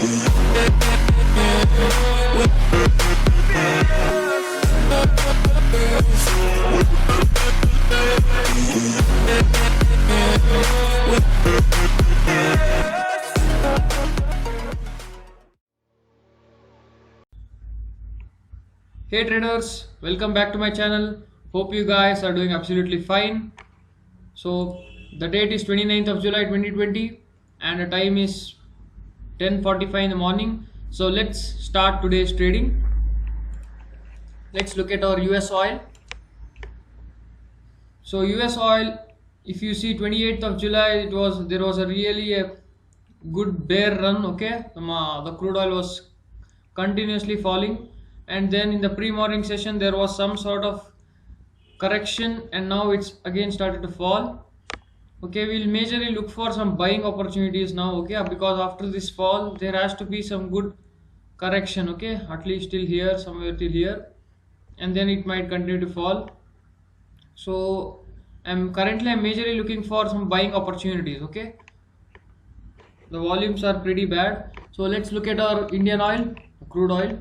Hey traders, welcome back to my channel. Hope you guys are doing absolutely fine. So the date is 29th of July 2020 and the time is 10:45 in the morning. So let's start today's trading. Let's look at our US oil. So US oil, if you see 28th of July, there was a really a good bear run. Okay, the crude oil was continuously falling, and then in the pre-morning session there was some sort of correction, and now it's again started to fall. Okay, we'll majorly look for some buying opportunities now. Okay, because after this fall there has to be some good correction. Okay, at least till here, somewhere till here, and then it might continue to fall. So I'm majorly looking for some buying opportunities. Okay, the volumes are pretty bad. So let's look at our Indian oil, crude oil.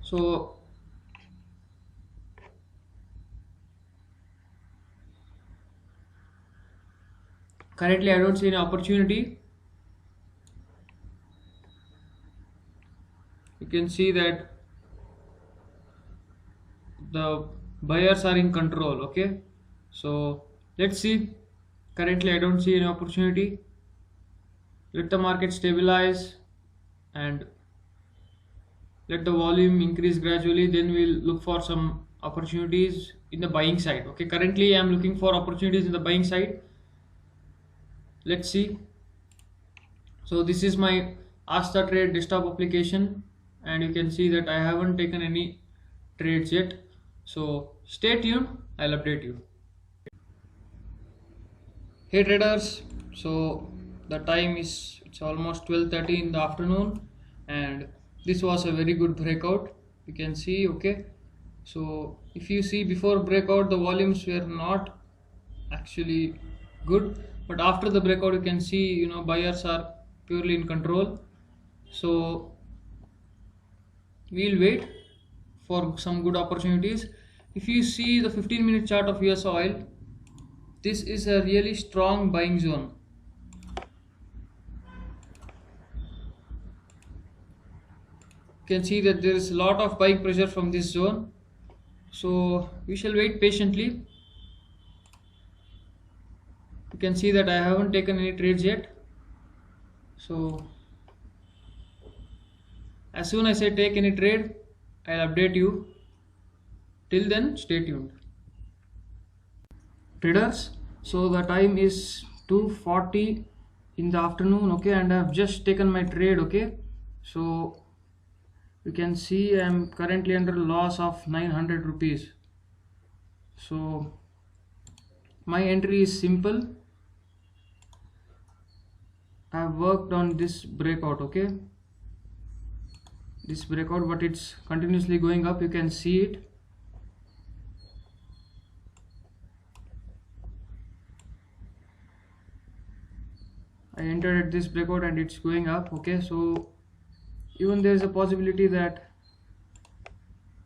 So currently I don't see any opportunity. You can see that the buyers are in control. Okay, so let's see. Currently I don't see any opportunity. Let the market stabilize and let the volume increase gradually, then we'll look for some opportunities in the buying side. Okay, currently I'm looking for opportunities in the buying side. Let's see. So this is my Ask the Trade desktop application, and you can see that I haven't taken any trades yet. So stay tuned, I'll update you. Hey traders, so the time is, it's almost 12:30 in the afternoon, and this was a very good breakout. You can see. Okay, so if you see, before breakout the volumes were not actually good, but after the breakout you can see, buyers are purely in control. So we'll wait for some good opportunities. If you see the 15-minute chart of US oil, this is a really strong buying zone. You can see that there is a lot of buying pressure from this zone, so we shall wait patiently. You can see that I haven't taken any trades yet, so as soon as I take any trade I'll update you. Till then, stay tuned. Traders, so the time is 2:40 in the afternoon. Okay, and I've just taken my trade. Okay, so you can see I'm currently under loss of 900 rupees. So my entry is simple. I've worked on this breakout. Okay, this breakout, but it's continuously going up. You can see it. I entered at this breakout and it's going up. Okay, so even there is a possibility that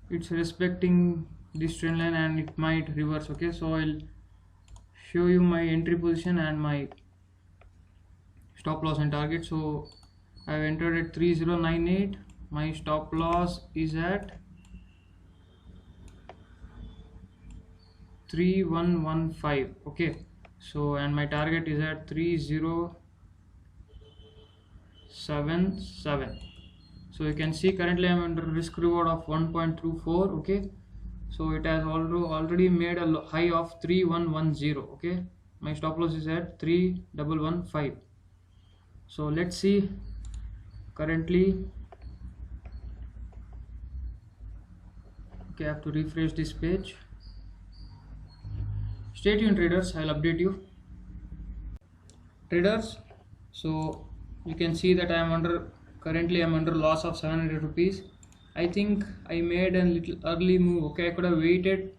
it's respecting this trend line and it might reverse. Okay, so I'll show you my entry position and my stop loss and target. So I've entered at 3098. My stop loss is at 3115. Okay, so and my target is at 3077. So you can see currently I'm under risk reward of 1.24. Okay, so it has already made a high of 3110. Okay, my stop loss is at 3115. So let's see. Currently, okay, I have to refresh this page. Stay tuned traders, I'll update you. Traders, so you can see that currently I'm under loss of 700 rupees. I think I made a little early move. Okay, I could have waited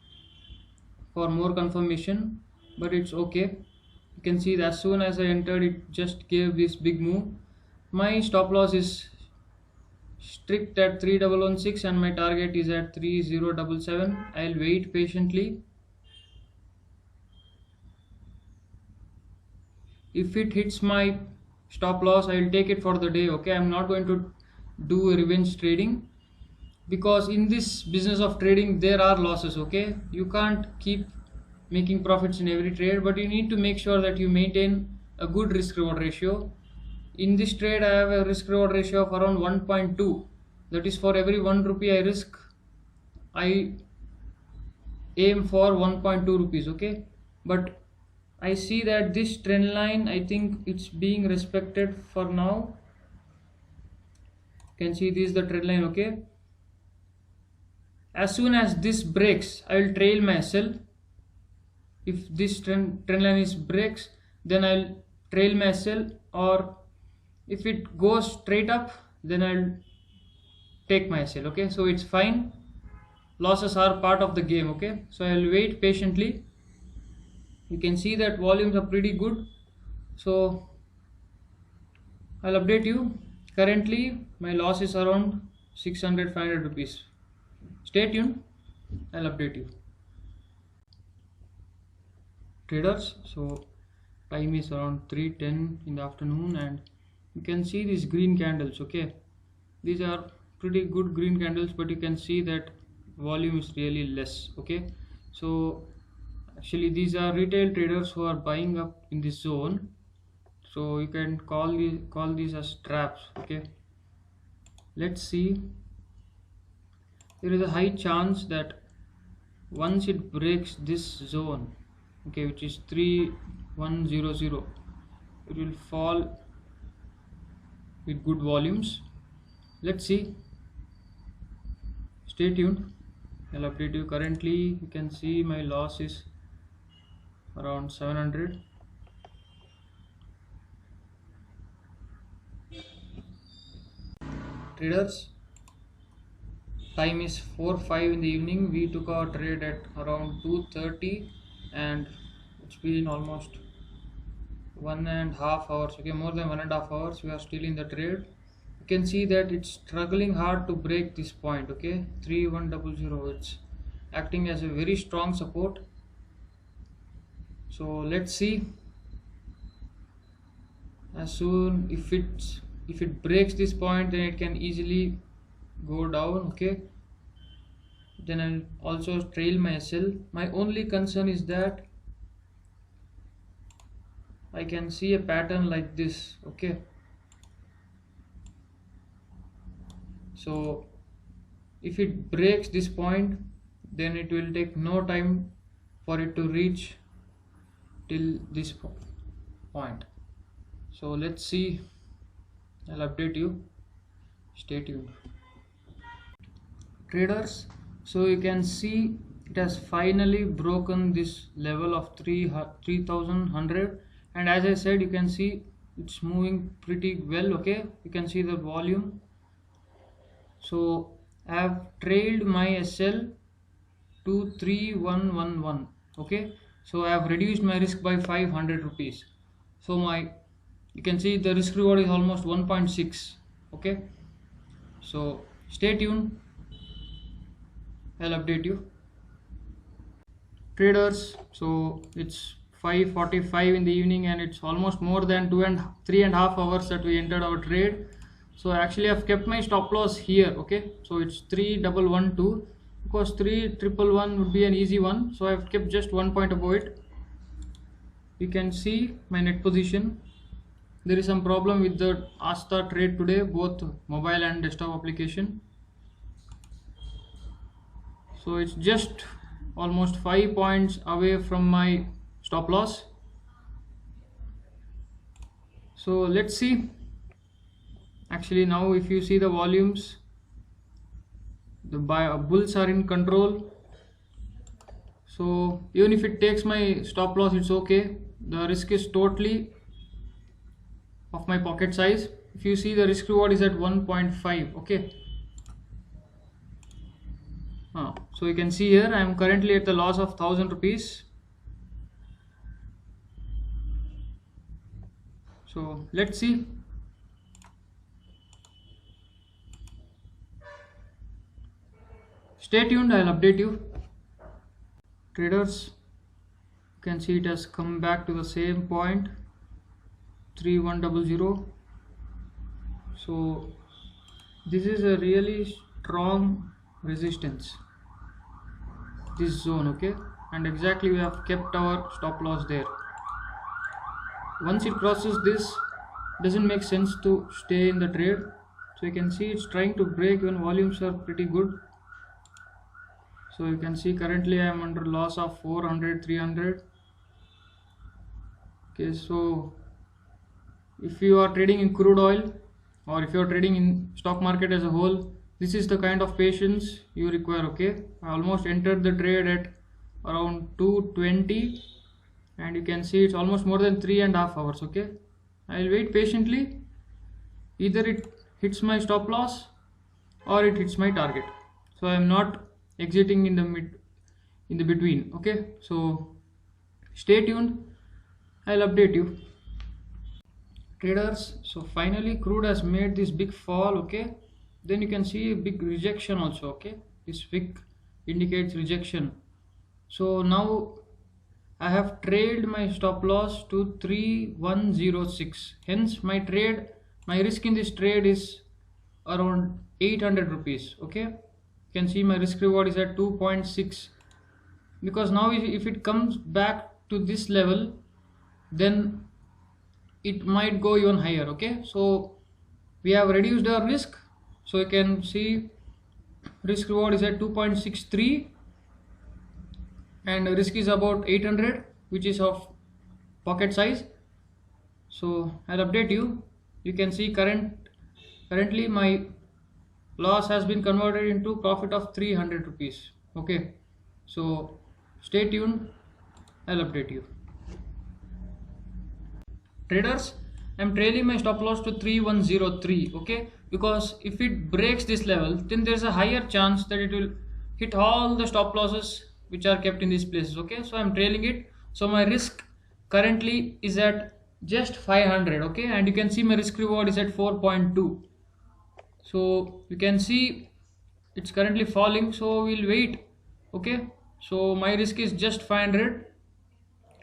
for more confirmation, but it's okay. You can see that as soon as I entered, it just gave this big move, My stop loss is strict at 3116 and my target is at 3077. I'll wait patiently. If it hits my stop loss, I'll take it for the day. Okay, I'm not going to do revenge trading, because in this business of trading there are losses. Okay, you can't keep making profits in every trade, but you need to make sure that you maintain a good risk reward ratio. In this trade I have a risk reward ratio of around 1.2. that is, for every 1 rupee I risk, I aim for 1.2 rupees. Okay, but I see that this trend line, I think it's being respected for now. You can see this is the trend line. Okay, as soon as this breaks, I will trail my SL. If this trend line is breaks, then I'll trail my SL, or if it goes straight up, then I'll take my SL. Okay, so it's fine, losses are part of the game. Okay, so I'll wait patiently. You can see that volumes are pretty good, so I'll update you. Currently my loss is around 600-500 rupees. Stay tuned, I'll update you. Traders, so time is around 3:10 in the afternoon, and you can see these green candles. Okay, these are pretty good green candles, but you can see that volume is really less. Okay, so actually these are retail traders who are buying up in this zone, so you can call these as traps. Okay, let's see. There is a high chance that once it breaks this zone, okay, which is 3100, it will fall with good volumes. Let's see, stay tuned, I'll update you. Currently you can see my loss is around 700. Traders, time is 4:05 in the evening. We took our trade at around 2:30 and it's been almost 1.5 hours. Okay, more than 1.5 hours we are still in the trade. You can see that it's struggling hard to break this point. Okay, 3100, it's acting as a very strong support. So let's see, as soon if it breaks this point, then it can easily go down. Okay, then I'll also trail my SL. My only concern is that I can see a pattern like this. Okay, so if it breaks this point, then it will take no time for it to reach till this point. So let's see, I'll update you, stay tuned. Traders, so you can see it has finally broken this level of 3100, and as I said, you can see it's moving pretty well. Okay, you can see the volume. So I have trailed my SL to 3111. Okay, so I have reduced my risk by 500 rupees. So you can see the risk reward is almost 1.6. Okay, so stay tuned, I'll update you. Traders, so it's 5:45 in the evening and it's almost more than 3.5 hours that we entered our trade. So actually I've kept my stop loss here. Okay, so it's 3112, because 3111 would be an easy one, so I've kept just 1 point above it. You can see my net position. There is some problem with the Asta trade today, both mobile and desktop application. So it's just almost 5 points away from my stop loss. So let's see. Actually now if you see the volumes, the bulls are in control. So even if it takes my stop loss, it's okay. The risk is totally of my pocket size. If you see, the risk reward is at 1.5. okay, so you can see here I am currently at the loss of 1000 rupees. So let's see, Stay tuned, I'll update you. Traders, you can see it has come back to the same point, 3100. So this is a really strong resistance, this zone, okay, and exactly we have kept our stop loss there. Once it crosses this, doesn't make sense to stay in the trade. So you can see it's trying to break when volumes are pretty good. So you can see currently I am under loss of 400, 300. Okay, so if you are trading in crude oil, or if you are trading in stock market as a whole, this is the kind of patience you require. Okay, I almost entered the trade at around 220, and you can see it's almost more than 3.5 hours. Okay, I'll wait patiently. Either it hits my stop loss or it hits my target. So I am not exiting in the between. Okay, so stay tuned, I'll update you. Traders, so finally crude has made this big fall. Okay, then you can see a big rejection also. Okay, this wick indicates rejection. So now I have trailed my stop loss to 3106. Hence my risk in this trade is around 800 rupees. Okay, you can see my risk reward is at 2.6, because now if it comes back to this level, then it might go even higher. Okay, so we have reduced our risk. So you can see risk reward is at 2.63 and risk is about 800, which is of pocket size. So I'll update you. You can see currently my loss has been converted into profit of 300 rupees. Okay, so stay tuned, I'll update you. Traders, I'm trailing my stop loss to 3103. Okay, because if it breaks this level, then there's a higher chance that it will hit all the stop losses which are kept in these places. Okay, so I'm trailing it. So my risk currently is at just 500. Okay, and you can see my risk reward is at 4.2. so you can see it's currently falling, so we'll wait. Okay, so my risk is just 500.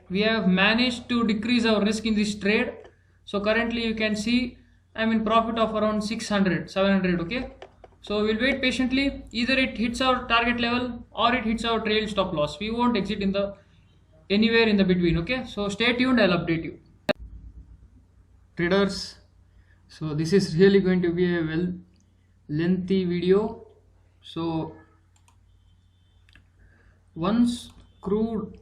We have managed to decrease our risk in this trade. So currently you can see I'm in profit of around 600, 700. Okay, so we'll wait patiently. Either it hits our target level or it hits our trail stop loss. We won't exit in the anywhere in the between. Okay, so stay tuned, I'll update you. Traders, so this is really going to be a lengthy video. So once crude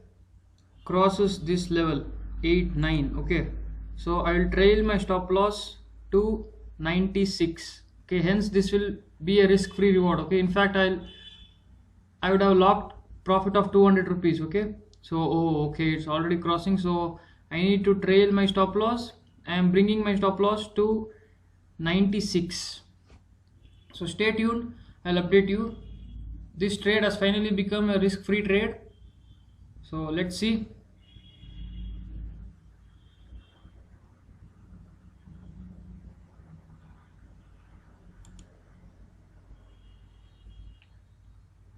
crosses this level 8-9, okay, so I will trail my stop loss to 96. Okay, hence this will be a risk-free reward. Okay, in fact I would have locked profit of 200 rupees. Okay, so okay, it's already crossing, so I need to trail my stop loss. I am bringing my stop loss to 96. So stay tuned, I'll update you. This trade has finally become a risk-free trade. So let's see.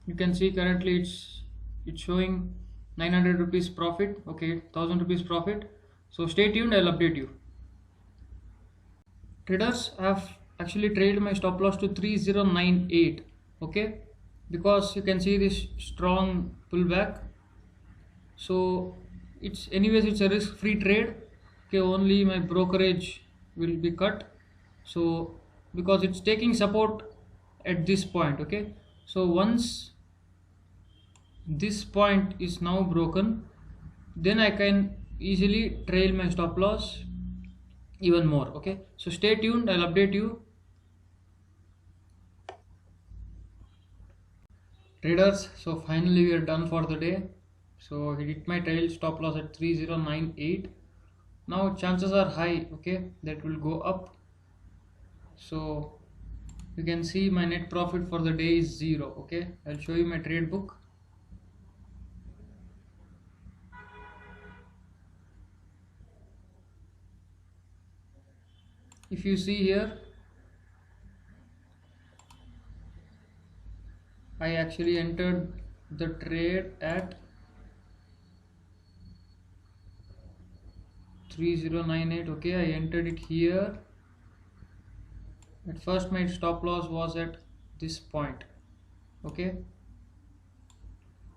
You can see currently it's showing 900 rupees profit. Okay, 1000 rupees profit. So stay tuned, I'll update you. Traders, have actually traded my stop loss to 3098. Okay, because you can see this strong pullback. So it's a risk-free trade. Okay, only my brokerage will be cut. So because it's taking support at this point. Okay, so once this point is now broken, then I can easily trail my stop loss even more. Okay, so stay tuned, I'll update you. Traders, so finally we are done for the day. So he hit my trail stop loss at 3098. Now chances are high, okay, that will go up. So you can see my net profit for the day is 0. Okay, I'll show you my trade book. If you see here, I actually entered the trade at 3098. Okay, I entered it here. At first my stop loss was at this point. Okay,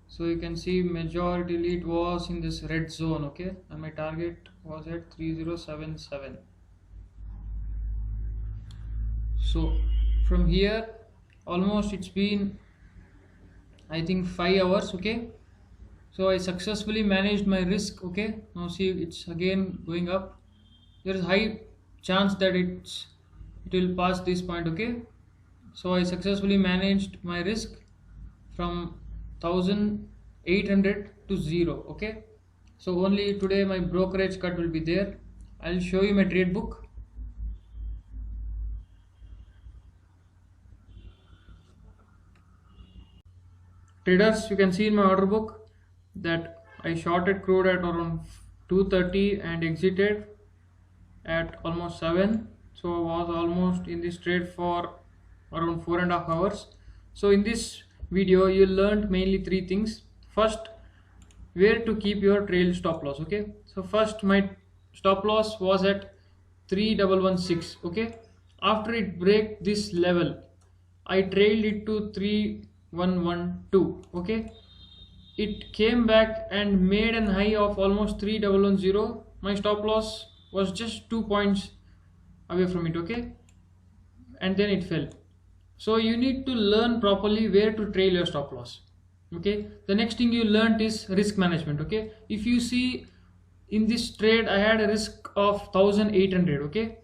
so you can see majority it was in this red zone. Okay, and my target was at 3077. So from here almost it's been, I think, 5 hours. Okay, so I successfully managed my risk. Okay, now see it's again going up. There is high chance that it will pass this point. Okay, so I successfully managed my risk from 1800 to 0. Okay, so only today my brokerage cut will be there. I'll show you my trade book. Traders, you can see in my order book that I shorted crude at around 2:30 and exited at almost 7. So I was almost in this trade for around 4.5 hours. So in this video you learned mainly three things. First, where to keep your trail stop loss. Okay, so first my stop loss was at 3116. Okay, after it break this level I trailed it to 3112. Okay, it came back and made an high of almost 3110. My stop loss was just 2 points away from it. Okay, and then it fell. So you need to learn properly where to trail your stop loss. Okay, the next thing you learned is risk management. Okay, if you see in this trade I had a risk of 1800. Okay,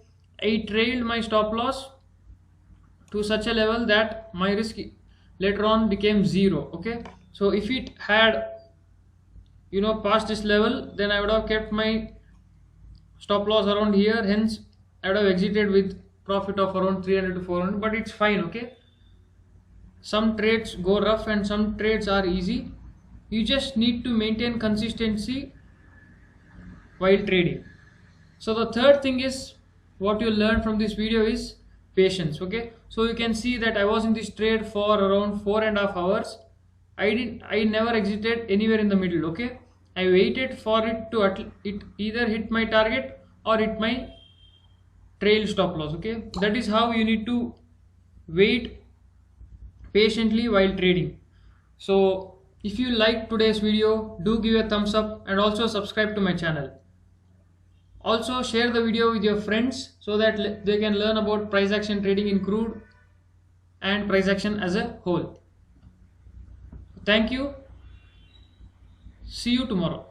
I trailed my stop loss to such a level that my risk later on became 0. Okay, so if it had passed this level, then I would have kept my stop loss around here, hence I would have exited with profit of around 300 to 400, but it's fine. Okay, some trades go rough and some trades are easy. You just need to maintain consistency while trading. So the third thing is, what you learn from this video is patience. Okay, so you can see that I was in this trade for around 4.5 hours. I never exited anywhere in the middle. Okay, I waited for it to it either hit my target or hit my trail stop loss. Okay, that is how you need to wait patiently while trading. So if you like today's video, do give a thumbs up and also subscribe to my channel. Also share the video with your friends so that they can learn about price action trading in crude and price action as a whole. Thank you. See you tomorrow.